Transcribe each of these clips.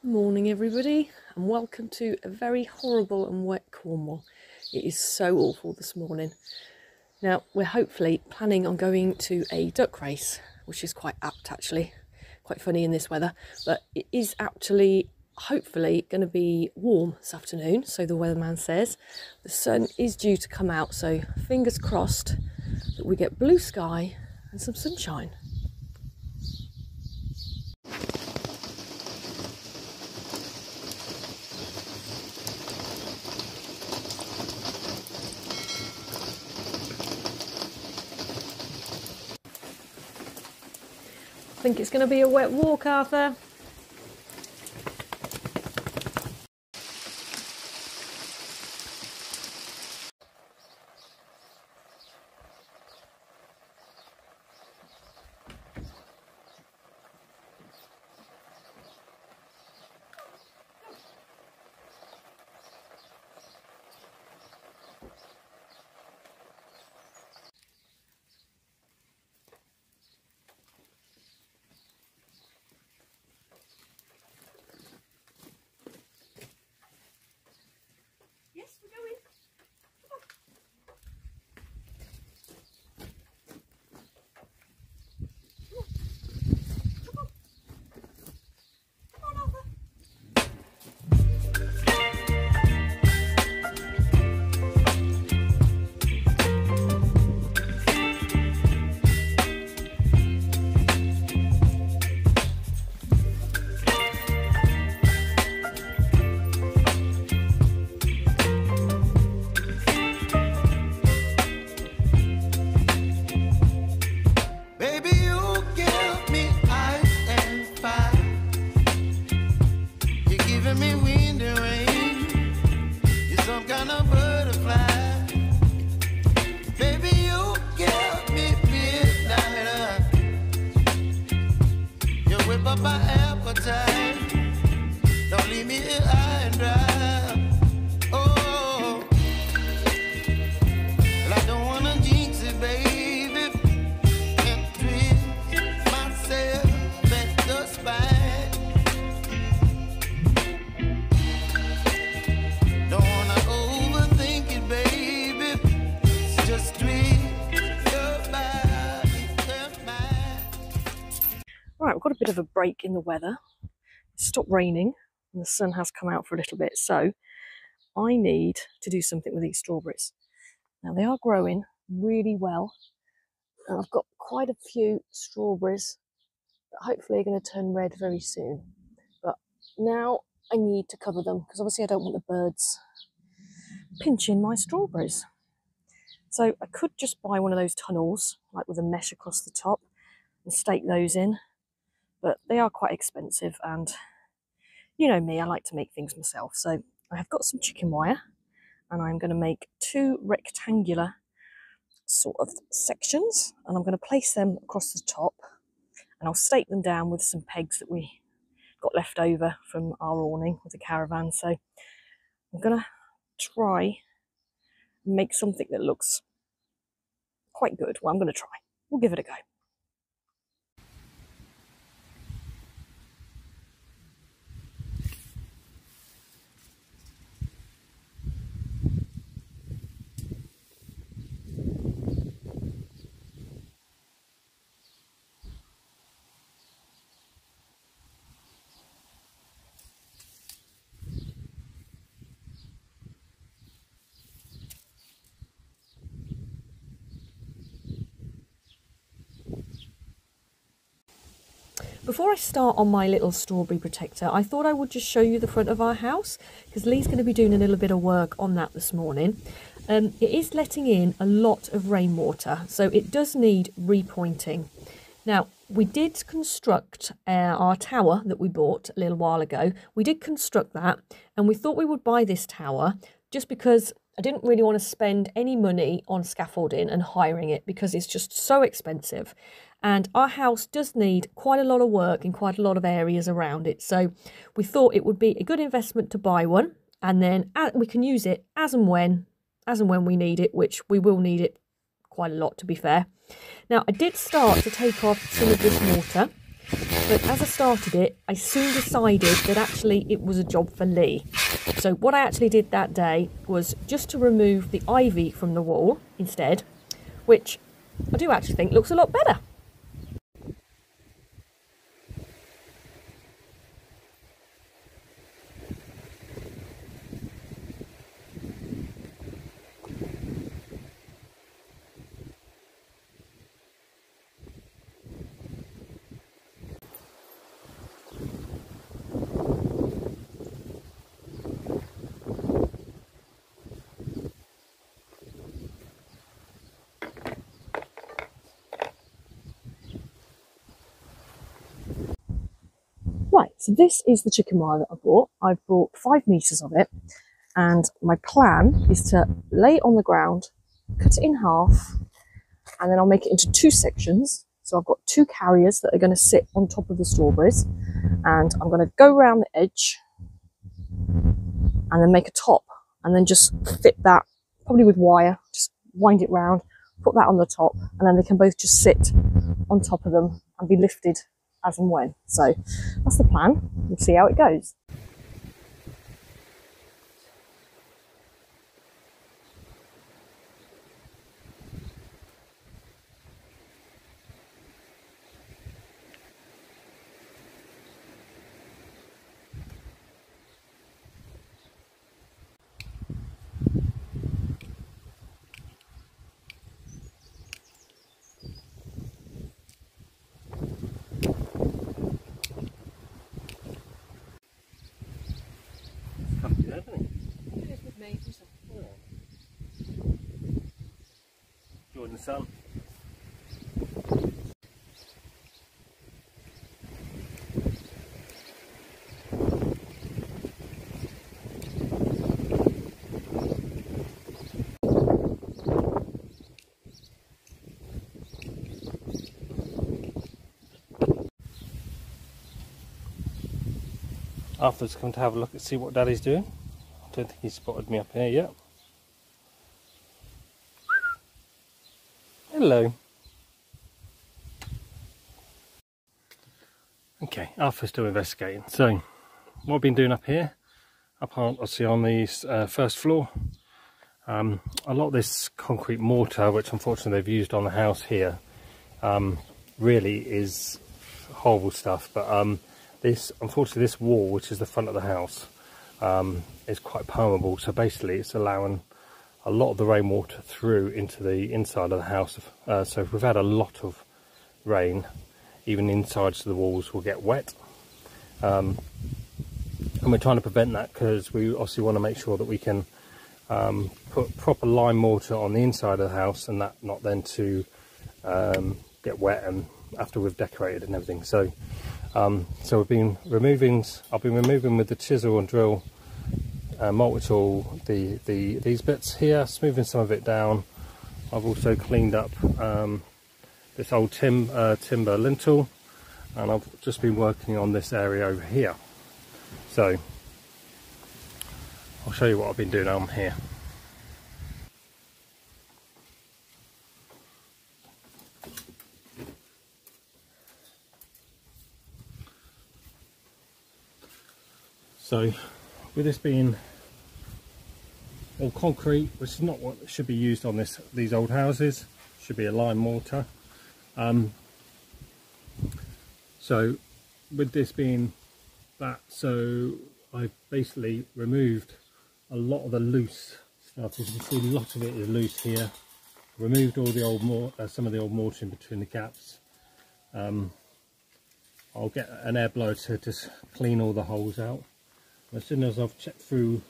Morning everybody, and welcome to a very horrible and wet Cornwall. It is so awful this morning. Now we're hopefully planning on going to a duck race, which is quite apt actually, quite funny in this weather, but it is actually hopefully going to be warm this afternoon, so the weatherman says. The sun is due to come out, so fingers crossed that we get blue sky and some sunshine. I think it's going to be a wet walk, Arthur. Right, we've got a bit of a break in the weather. It's stopped raining and the sun has come out for a little bit, so I need to do something with these strawberries. Now they are growing really well, and I've got quite a few strawberries that hopefully are going to turn red very soon. But now I need to cover them because obviously I don't want the birds pinching my strawberries. So I could just buy one of those tunnels, like with a mesh across the top, and stake those in. But they are quite expensive, and you know me, I like to make things myself. So I have got some chicken wire, and I'm going to make two rectangular sort of sections, and I'm going to place them across the top, and I'll stake them down with some pegs that we got left over from our awning with the caravan. So I'm going to try and make something that looks quite good. Well, I'm going to try. We'll give it a go. Before I start on my little strawberry protector, I thought I would just show you the front of our house, because Lee's going to be doing a little bit of work on that this morning. It is letting in a lot of rainwater, so it does need repointing. Now, we did construct our tower that we bought a little while ago. We did construct that, and we thought we would buy this tower just because I didn't really want to spend any money on scaffolding and hiring it because it's just so expensive. And our house does need quite a lot of work in quite a lot of areas around it. So we thought it would be a good investment to buy one, and then we can use it as and when we need it, which we will need it quite a lot, to be fair. Now, I did start to take off some of this mortar, but as I started it, I soon decided that actually it was a job for Lee. So what I actually did that day was just to remove the ivy from the wall instead, which I do actually think looks a lot better. Right, so this is the chicken wire that I bought. I've bought 5 metres of it, and my plan is to lay it on the ground, cut it in half, and then I'll make it into 2 sections. So I've got 2 carriers that are going to sit on top of the strawberries, and I'm going to go around the edge and then make a top, and then just fit that, probably with wire, just wind it round, put that on the top, and then they can both just sit on top of them and be lifted as and when. So that's the plan. We'll see how it goes. Jordan sun. Arthur's come to have a look and see what Daddy's doing. I don't think he's spotted me up here yet. Hello. Okay, Arthur's still investigating. So, what I've been doing up here, up on, obviously on the first floor, a lot of this concrete mortar, which unfortunately they've used on the house here, really is horrible stuff. But unfortunately, this wall, which is the front of the house, is quite permeable. So basically, it's allowing a lot of the rainwater through into the inside of the house. So if we've had a lot of rain, even the insides of the walls will get wet. And we're trying to prevent that because we obviously want to make sure that we can put proper lime mortar on the inside of the house, and that not then to get wet and after we've decorated and everything. So I've been removing with the chisel and drill multi-tool these bits here, smoothing some of it down. I've also cleaned up this old timber lintel, and I've just been working on this area over here. So I'll show you what I've been doing on here. So with this being all concrete, which is not what should be used on these old houses, should be a lime mortar. So with this being that, so I've basically removed a lot of the loose stuff. As you can see, a lot of it is loose here. Removed all the old some of the old mortar in between the gaps. I'll get an air blower to just clean all the holes out. As soon as I've checked through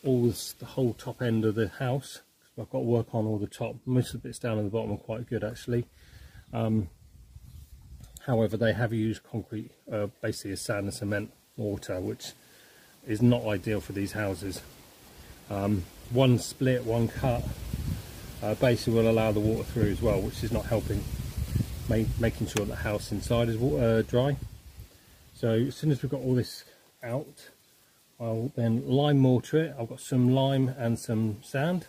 the whole top end of the house, I've got to work on all the top. Most of the bits down at the bottom are quite good actually. However, they have used concrete, basically a sand and cement mortar, which is not ideal for these houses. One split, one cut, basically will allow the water through as well, which is not helping, making sure the house inside is dry. So as soon as we've got all this out, I'll then lime mortar it. I've got some lime and some sand,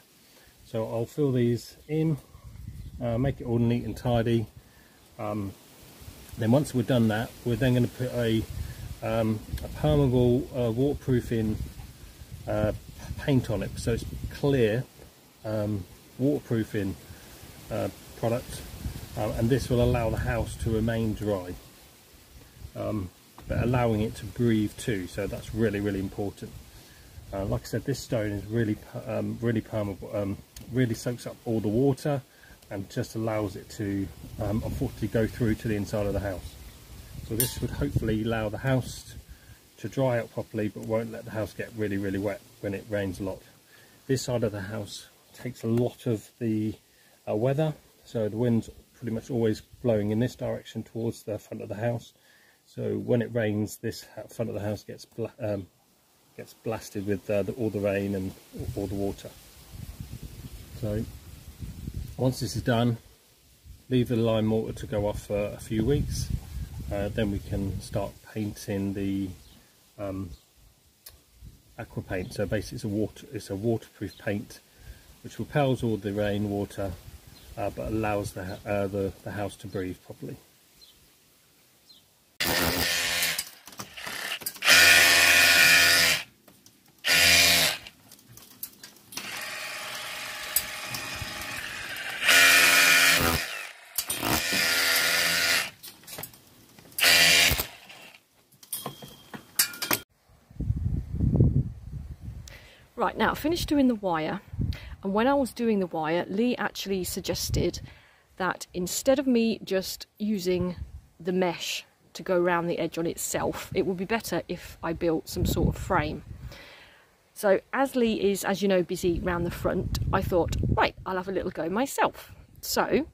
so I'll fill these in, make it all neat and tidy. Then once we've done that, we're then going to put a permeable waterproofing paint on it, so it's clear waterproofing product, and this will allow the house to remain dry, but allowing it to breathe too, so that's really, really important. Like I said, this stone is really really permeable, really soaks up all the water and just allows it to unfortunately go through to the inside of the house. So this would hopefully allow the house to dry out properly, but won't let the house get really, really wet when it rains a lot. This side of the house takes a lot of the weather, so the wind's pretty much always blowing in this direction towards the front of the house. So when it rains, this front of the house gets blasted with all the rain and all the water. So once this is done, leave the lime mortar to go off for a few weeks. Then we can start painting the aqua paint. So basically it's a waterproof paint which repels all the rain water, but allows the house to breathe properly. Right, now I finished doing the wire, and when I was doing the wire, Lee actually suggested that instead of me just using the mesh to go around the edge on itself, it would be better if I built some sort of frame. So as Lee is, as you know, busy round the front, I thought, right, I'll have a little go myself. So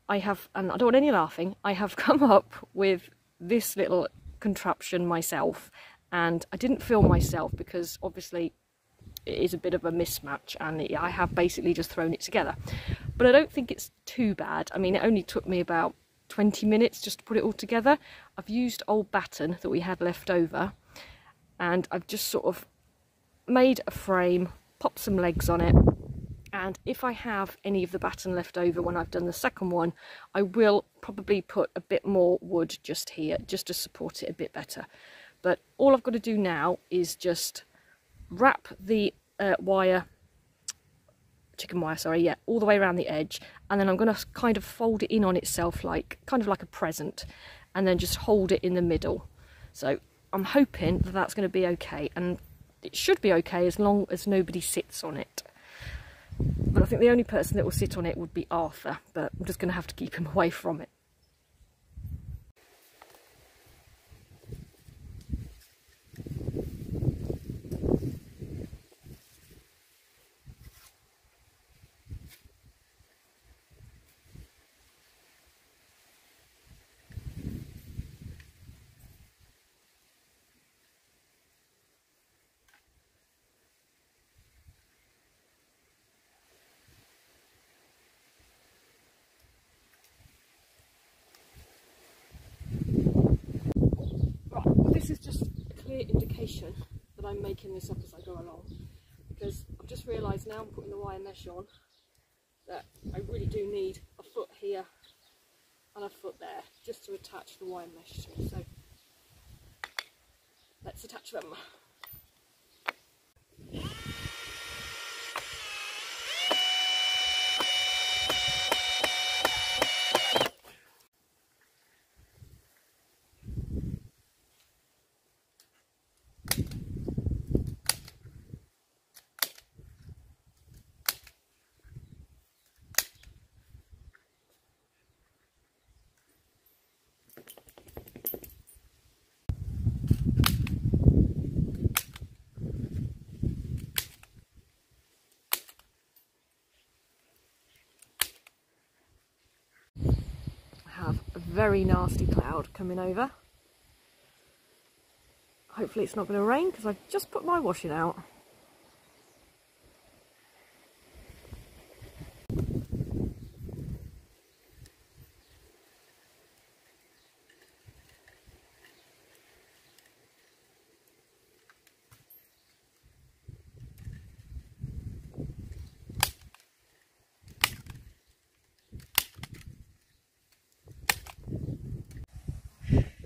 I have, and I don't want any laughing, I have come up with this little contraption myself, and I didn't film myself because obviously it is a bit of a mismatch, and I have basically just thrown it together. But I don't think it's too bad. I mean, it only took me about 20 minutes just to put it all together. I've used old batten that we had left over, and I've just sort of made a frame, popped some legs on it, and if I have any of the batten left over when I've done the second one, I will probably put a bit more wood just here, just to support it a bit better. But all I've got to do now is just wrap the chicken wire, sorry, yeah, all the way around the edge, and then I'm going to kind of fold it in on itself, like kind of like a present, and then just hold it in the middle. So I'm hoping that that's going to be okay, and it should be okay as long as nobody sits on it. But I think the only person that will sit on it would be Arthur, but I'm just going to have to keep him away from it. This is just a clear indication that I'm making this up as I go along, because I've just realised now I'm putting the wire mesh on that I really do need a foot here and a foot there just to attach the wire mesh to. So let's attach them. very nasty cloud coming over. Hopefully it's not going to rain because I've just put my washing out.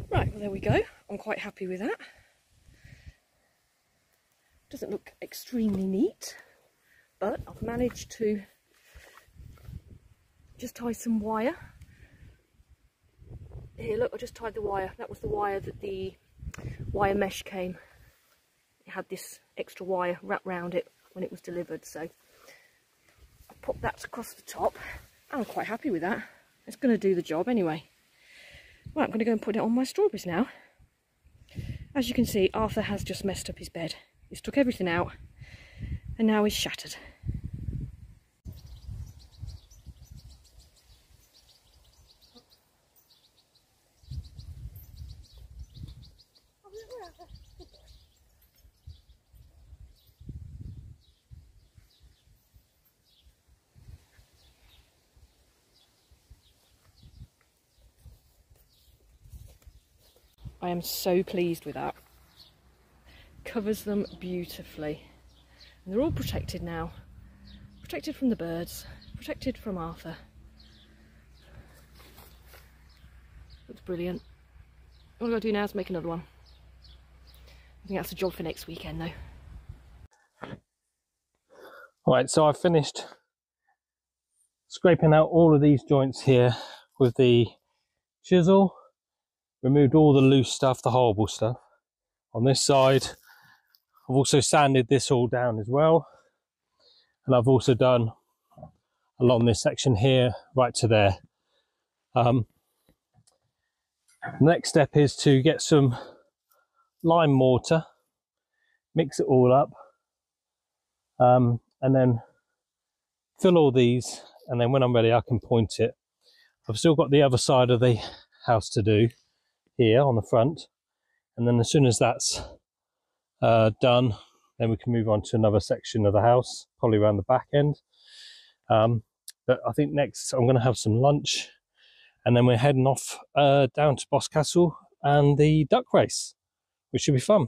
Right, well there we go. I'm quite happy with that. Doesn't look extremely neat, but I've managed to just tie some wire. Here, look, I just tied the wire. That was the wire that the wire mesh came. It had this extra wire wrapped around it when it was delivered, so I popped that across the top. I'm quite happy with that. It's going to do the job anyway. Right, I'm going to go and put it on my strawberries now. As you can see, Arthur has just messed up his bed. He's took everything out and now he's shattered. I am so pleased with that. Covers them beautifully. And they're all protected now. Protected from the birds, protected from Arthur. Looks brilliant. All I've got to do now is make another one. I think that's a job for next weekend though. Right, so I've finished scraping out all of these joints here with the chisel. Removed all the loose stuff, the horrible stuff. On this side, I've also sanded this all down as well. And I've also done along this section here, right to there. The next step is to get some lime mortar, mix it all up, and then fill all these, and then when I'm ready I can point it. I've still got the other side of the house to do here on the front, and then as soon as that's done, then we can move on to another section of the house, probably around the back end. But I think next I'm going to have some lunch, and then we're heading off down to Boscastle and the duck race, which should be fun.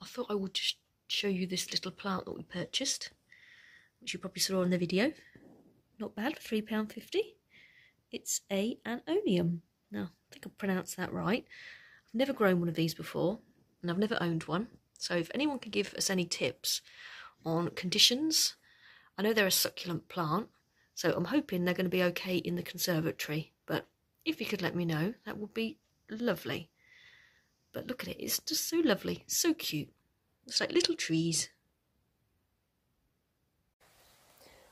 I thought I would just show you this little plant that we purchased, which you probably saw in the video. Not bad for £3.50. It's an aonium. Now, I think I pronounced that right. I've never grown one of these before, and I've never owned one. So if anyone can give us any tips on conditions, I know they're a succulent plant, so I'm hoping they're going to be okay in the conservatory, but if you could let me know, that would be lovely. But look at it, it's just so lovely, so cute. It's like little trees.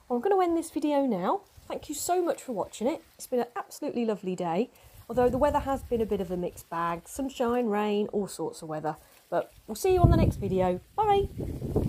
Well, I'm going to end this video now. Thank you so much for watching it. It's been an absolutely lovely day, although the weather has been a bit of a mixed bag. Sunshine, rain, all sorts of weather. But we'll see you on the next video. Bye!